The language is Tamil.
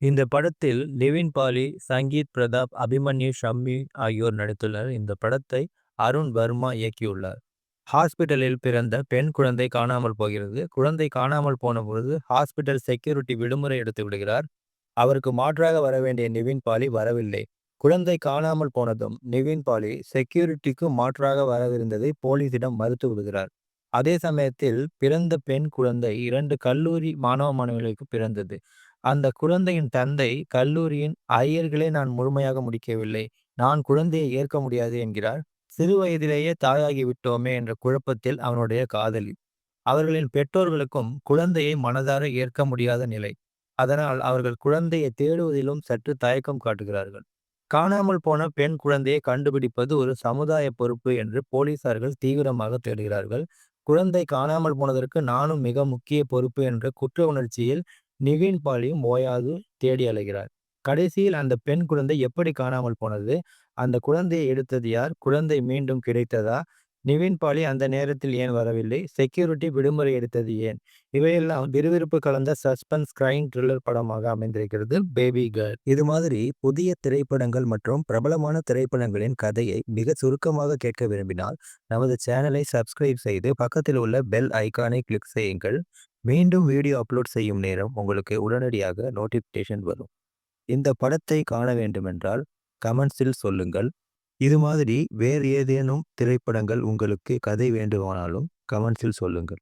இந்த படத்தில் நிவின் பாலி, சங்கீத் பிரதாப், அபிமன்யு, ஷம்மி ஆகியோர் நடித்துள்ளனர். இந்த படத்தை அருண் வர்மா இயக்கியுள்ளார். ஹாஸ்பிடலில் பிறந்த பெண் குழந்தை காணாமல் போகிறது. குழந்தை காணாமல் போனபோது ஹாஸ்பிடல் செக்யூரிட்டி விடுமுறை எடுத்து விடுகிறார். அவருக்கு மாற்றாக வர வேண்டிய நிவின் பாலி வரவில்லை. குழந்தை காணாமல் போனதும் நிவின் பாலி செக்யூரிட்டிக்கு மாற்றாக வரவிருந்ததை போலீசிடம் மறுத்து விடுகிறார். அதே சமயத்தில் பிறந்த பெண் குழந்தை 2 கல்லூரி மாணவ மாணவிகளுக்கு பிறந்தது. அந்த குழந்தையின் தந்தை கல்லூரியின் ஐயர்களே நான் முழுமையாக முடிக்கவில்லை. நான் குழந்தையை ஏற்க முடியாது என்கிறார். சிறு வயதிலேயே தாயாகி விட்டோமே என்ற குழப்பத்தில் அவனுடைய காதலி. அவர்களின் பெற்றோர்களுக்கும் குழந்தையை மனதார ஏற்க முடியாத நிலை. அதனால் அவர்கள் குழந்தையை தேடுவதிலும் சற்று தயக்கம் காட்டுகிறார்கள். காணாமல் போன பெண் குழந்தையை கண்டுபிடிப்பது ஒரு சமுதாய பொறுப்பு என்று போலீசார்கள் தீவிரமாக தேடுகிறார்கள். குழந்தை காணாமல் போனதற்கு நானும் மிக முக்கிய பொறுப்பு என்ற குற்ற உணர்ச்சியில் நிவின் பாலியும் ஓயாது தேடி அலைகிறார். கடைசியில் அந்த பெண் குழந்தை எப்படி காணாமல் போனது? அந்த குழந்தையை எடுத்தது யார்? குழந்தை மீண்டும் கிடைத்ததா? நிவின் பாலி அந்த நேரத்தில் ஏன் வரவில்லை? செக்யூரிட்டி விடுமுறை எடுத்தது ஏன்? இவையெல்லாம் விறுவிறுப்பு கலந்த சஸ்பென்ஸ் கிரைம் த்ரில்லர் படமாக அமைந்திருக்கிறது பேபி கேர்ள். இது மாதிரி புதிய திரைப்படங்கள் மற்றும் பிரபலமான திரைப்படங்களின் கதையை மிக சுருக்கமாக கேட்க விரும்பினால் நமது சேனலை சப்ஸ்கிரைப் செய்து பக்கத்தில் உள்ள பெல் ஐகானை கிளிக் செய்யுங்கள். மீண்டும் வீடியோ அப்லோட் செய்யும் நேரம் உங்களுக்கு உடனடியாக நோட்டிஃபிகேஷன் வரும். இந்த படத்தை காண வேண்டுமென்றால் கமெண்ட்ஸில் சொல்லுங்கள். இது மாதிரி வேறு ஏதேனும் திரைப்படங்கள் உங்களுக்கு கதை வேண்டுமானாலும் கமெண்ட்ஸில் சொல்லுங்கள்.